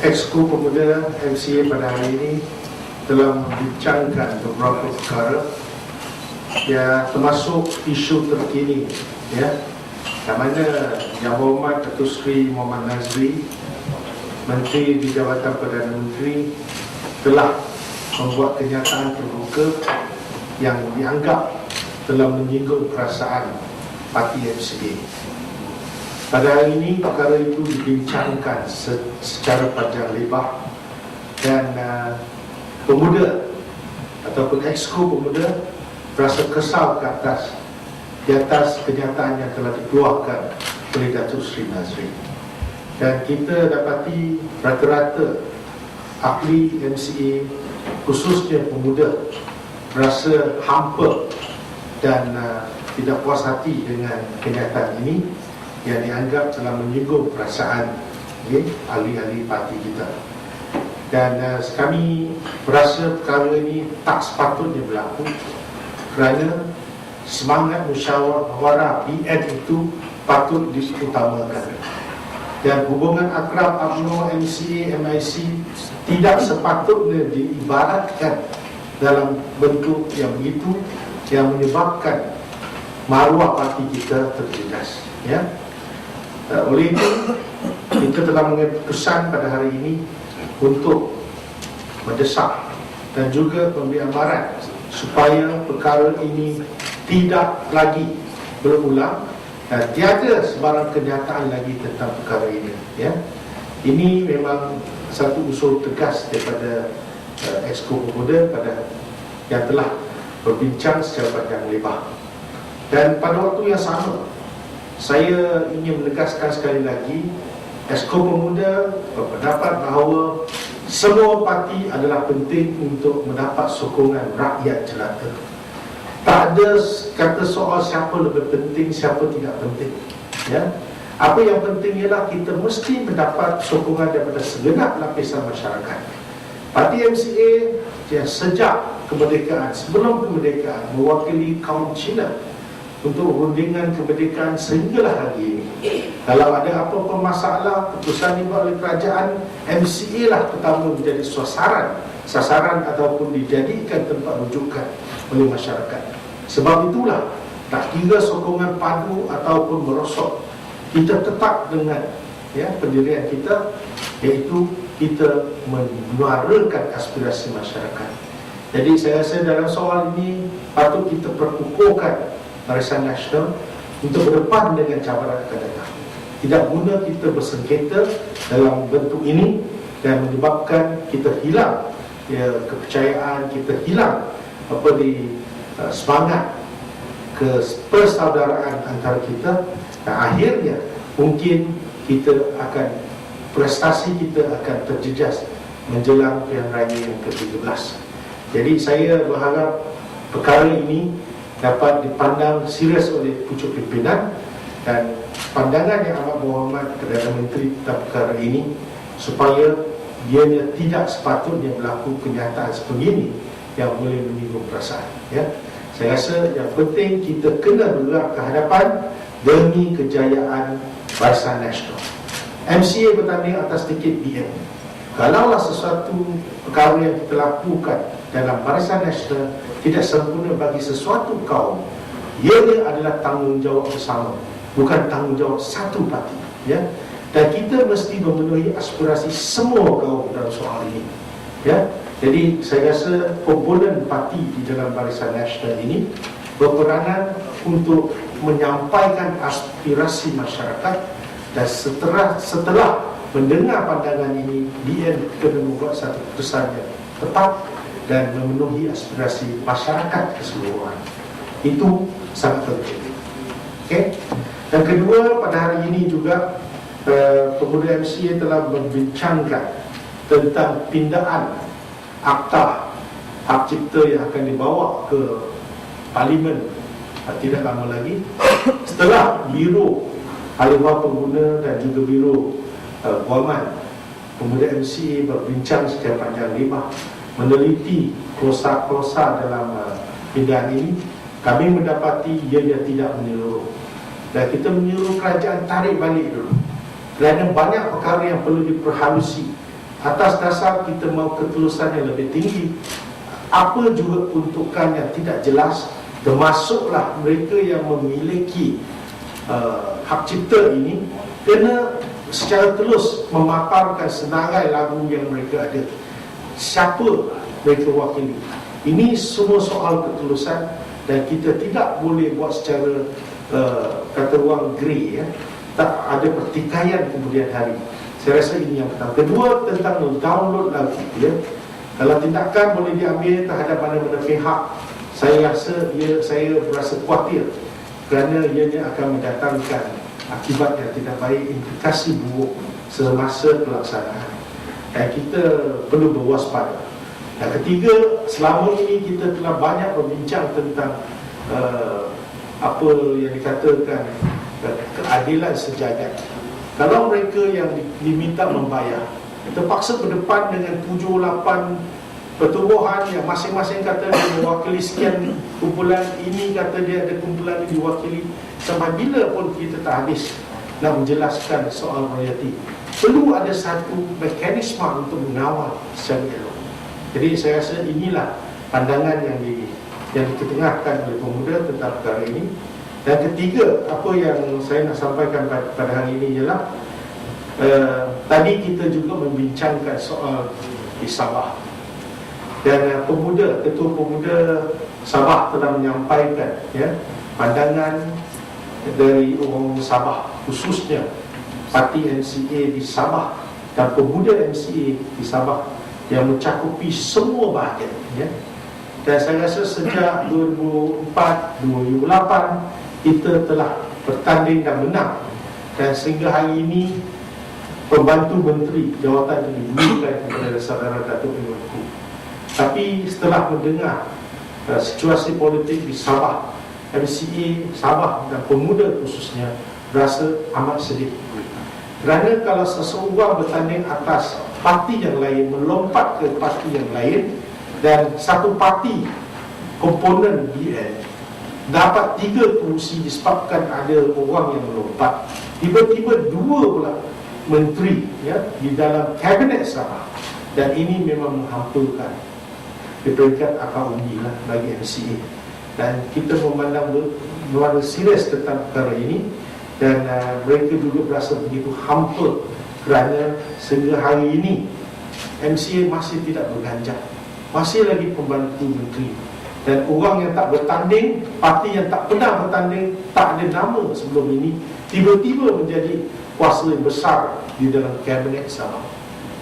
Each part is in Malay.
Exco Pemuda MCA pada hari ini telah membincangkan beberapa perkara ya, termasuk isu terkini ya, yang mana Yang Berhormat Datuk Seri Muhammad Nazri, Menteri di Jabatan Perdana Menteri, telah membuat kenyataan terbuka yang dianggap telah menyinggung perasaan parti MCA. Pada hari ini perkara itu dibincangkan secara panjang lebar dan pemuda ataupun Exco Pemuda berasa kesal di atas kenyataan yang telah dikeluarkan oleh Datuk Seri Nazri. Dan kita dapati rata-rata ahli MCA, khususnya pemuda, berasa hampa dan tidak puas hati dengan kenyataan ini yang dianggap telah menyinggung perasaan ahli-ahli parti kita. Dan kami berasa perkara ini tak sepatutnya berlaku, kerana semangat musyawarah BN itu patut diutamakan. Dan hubungan akrab UMNO, MCA, MIC tidak sepatutnya diibaratkan dalam bentuk yang begitu, yang menyebabkan maruah parti kita terjejas ya. Oleh itu kita telah mengambil keputusan pada hari ini untuk mendesak dan juga memberi amaran supaya perkara ini tidak lagi berulang dan tiada sebarang kenyataan lagi tentang perkara ini ya. Ini memang satu usul tegas daripada Exco Pemuda pada yang telah berbincang secara panjang lebar. Dan pada waktu yang sama, saya ingin menegaskan sekali lagi, Exco Pemuda berpendapat bahawa semua parti adalah penting untuk mendapat sokongan rakyat jelata. Tak ada kata soal siapa lebih penting, siapa tidak penting ya. Apa yang penting ialah kita mesti mendapat sokongan daripada segenap lapisan masyarakat. Parti MCA yang sejak kemerdekaan, sebelum kemerdekaan, mewakili kaum Cina untuk rundingan kemerdekaan sehinggalah hari ini. Kalau ada apa-apa masalah, keputusan dibuat oleh kerajaan, MCA lah pertama menjadi sasaran ataupun dijadikan tempat rujukan oleh masyarakat. Sebab itulah, tak kira sokongan padu ataupun merosot, kita tetap dengan pendirian kita, iaitu kita menyuarakan aspirasi masyarakat. Jadi saya rasa dalam soal ini patut kita perkukuhkan Barisan Nasional untuk berdepan dengan cabaran akan datang. Tidak guna kita bersengketa dalam bentuk ini dan menyebabkan kita hilang kepercayaan, kita hilang semangat persaudaraan antara kita, dan akhirnya mungkin prestasi kita akan terjejas menjelang Pilihan Raya yang ke-13. Jadi saya berharap perkara ini dapat dipandang serius oleh pucuk pimpinan dan pandangan yang amat berhormat Perdana Menteri tentang perkara ini, supaya dianya tidak sepatutnya berlaku kenyataan sebegini yang boleh menyinggung perasaan ya. Saya rasa yang penting kita kena bergerak ke hadapan demi kejayaan Barisan Nasional. MCA bertanding atas tiket BN. Kalaulah sesuatu perkara yang kita lakukan dalam Barisan Nasional tidak sempurna bagi sesuatu kaum, ianya adalah tanggungjawab bersama, bukan tanggungjawab satu parti ya. Dan kita mesti memenuhi aspirasi semua kaum dalam soal ini ya. Jadi saya rasa komponen parti di dalam Barisan Nasional ini berperanan untuk menyampaikan aspirasi masyarakat, dan setelah mendengar pandangan ini, BN kena membuat satu keputusan yang tepat dan memenuhi aspirasi masyarakat keseluruhan. Itu sangat penting. Okay? Dan kedua, pada hari ini juga Pemuda MCA telah membincangkan tentang pindaan Akta Hak Cipta yang akan dibawa ke Parlimen tidak lama lagi, setelah Biro Ahli-Waris Pengguna dan juga Biro Guaman. Pemuda MCA berbincang secara panjang lebar, meneliti klausa-klausa dalam pindaan ini. Kami mendapati ianya tidak menyeluruh, dan kita menyuruh kerajaan tarik balik dulu, kerana banyak perkara yang perlu diperhalusi atas dasar kita mahu ketulusan yang lebih tinggi, apa juga peruntukan yang tidak jelas, termasuklah mereka yang memiliki hak cipta ini kena secara telus memaparkan senarai lagu yang mereka ada, siapa mereka wakili. Ini semua soal ketulusan dan kita tidak boleh buat secara kata orang grey, ya. Tak ada pertikaian kemudian hari. Saya rasa ini yang pertama. Kedua, tentang download lagu, ya. Kalau tindakan boleh diambil terhadap mana-mana pihak, saya rasa saya berasa khawatir kerana ianya akan mendatangkan akibat yang tidak baik, implikasi buruk semasa pelaksanaan. Dan kita perlu berwaspada. Yang ketiga, selama ini kita telah banyak berbincang tentang apa yang dikatakan keadilan sejagat. Kalau mereka yang diminta membayar terpaksa berdepan dengan 7-8 pertubuhan yang masing-masing kata dia mewakili sekian kumpulan, ini kata dia ada kumpulan ini diwakili, sampai bila pun kita tak habis nak menjelaskan soal royalty. Perlu ada satu mekanisme untuk mengawal secara elok. Jadi saya rasa inilah pandangan yang diketengahkan oleh pemuda tentang perkara ini. Dan ketiga, apa yang saya nak sampaikan pada hari ini ialah tadi kita juga membincangkan soal di Sabah. Dan Ketua Pemuda Sabah telah menyampaikan, ya, pandangan dari orang Sabah, khususnya parti MCA di Sabah dan pemuda MCA di Sabah yang mencakupi semua bahagian, ya. Dan saya rasa sejak 2004, 2008 kita telah bertanding dan menang, dan sehingga hari ini pembantu menteri jawatan diberikan kepada saudara Datuk Menku. Tapi setelah mendengar situasi politik di Sabah, MCA Sabah dan pemuda khususnya berasa amat sedih. Kerana kalau seseorang bertanding atas parti yang lain, melompat ke parti yang lain, dan satu parti komponen BN dapat 3 kerusi disebabkan ada orang yang melompat, tiba-tiba 2 pula menteri, ya, di dalam kabinet Sabah, dan ini memang menghampakan di peringkat akar umbi lah bagi MCA. Dan kita memandang serius tentang perkara ini, dan mereka juga berasa begitu hampa kerana sehingga hari ini MCA masih tidak berganjak, masih lagi pembantu menteri. Dan orang yang tak bertanding, parti yang tak pernah bertanding, tak ada nama sebelum ini, tiba-tiba menjadi kuasa yang besar di dalam kabinet Sabah.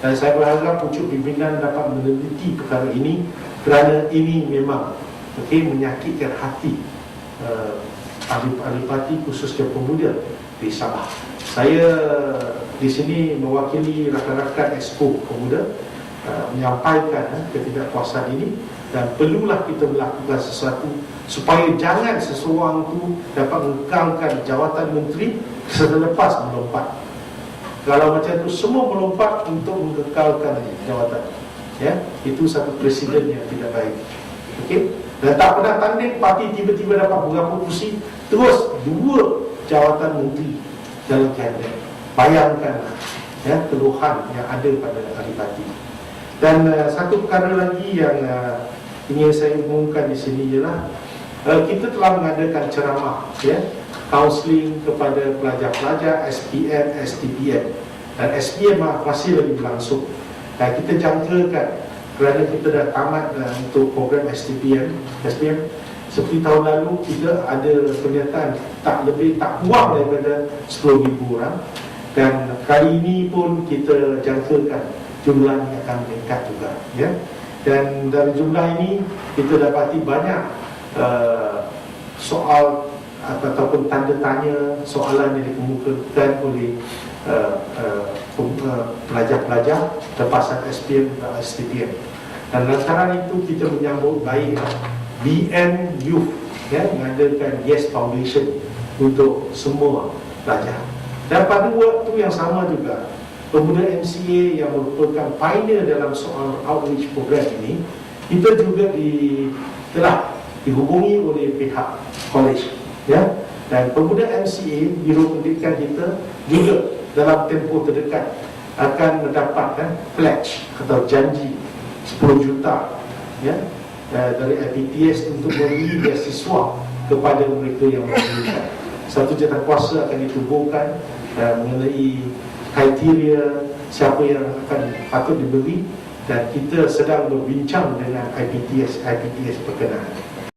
Dan saya berharap pucuk pimpinan dapat meneliti perkara ini, kerana ini memang menyakitkan hati ahli parti khususnya pemuda di Sabah. Saya di sini mewakili rakan-rakan Exco Pemuda menyampaikan ketidakpuasan ini, dan perlulah kita melakukan sesuatu supaya jangan seseorang itu dapat mengekalkan jawatan menteri selepas melompat. Kalau macam itu semua melompat untuk mengekalkan jawatan, ya, itu satu presiden yang tidak baik. Okey, dan tak pernah tanding parti tiba-tiba dapat berapa kursi, terus 2 jawatan menteri dalam kabinet. Bayangkanlah, ya, keluhan yang ada pada ahli parti. Dan satu perkara lagi yang ingin saya umumkan di sini ialah kita telah mengadakan ceramah, ya, kaunseling kepada pelajar-pelajar SPM, STPM, dan SPM masih lagi berlangsung. Dan kita jangkakan kerana kita dah tamat untuk program SPM, seperti tahun lalu kita ada penyertaan tak kurang daripada 10,000 orang, dan kali ini pun kita jangkakan jumlahnya akan meningkat juga, ya. Dan dari jumlah ini kita dapati banyak soal ataupun tanda tanya, soalan yang dikemukakan oleh pelajar-pelajar lepasan SPM dan STPM. Dan lantaran itu kita menyambut baik BN Youth, ya, mengadakan Yes Foundation untuk semua pelajar. Dan pada waktu yang sama juga pemuda MCA yang merupakan pioneer dalam soal outreach program ini, kita juga telah dihubungi oleh pihak college, ya, dan pemuda MCA, biro pendidikan kita juga dalam tempoh terdekat akan mendapatkan pledge atau janji 10 juta ya, dari IPTS untuk memberi beasiswa kepada mereka yang memerlukan. Satu jawatankuasa akan ditubuhkan mengenai kriteria siapa yang akan patut diberi, dan kita sedang berbincang dengan IPTS berkenaan.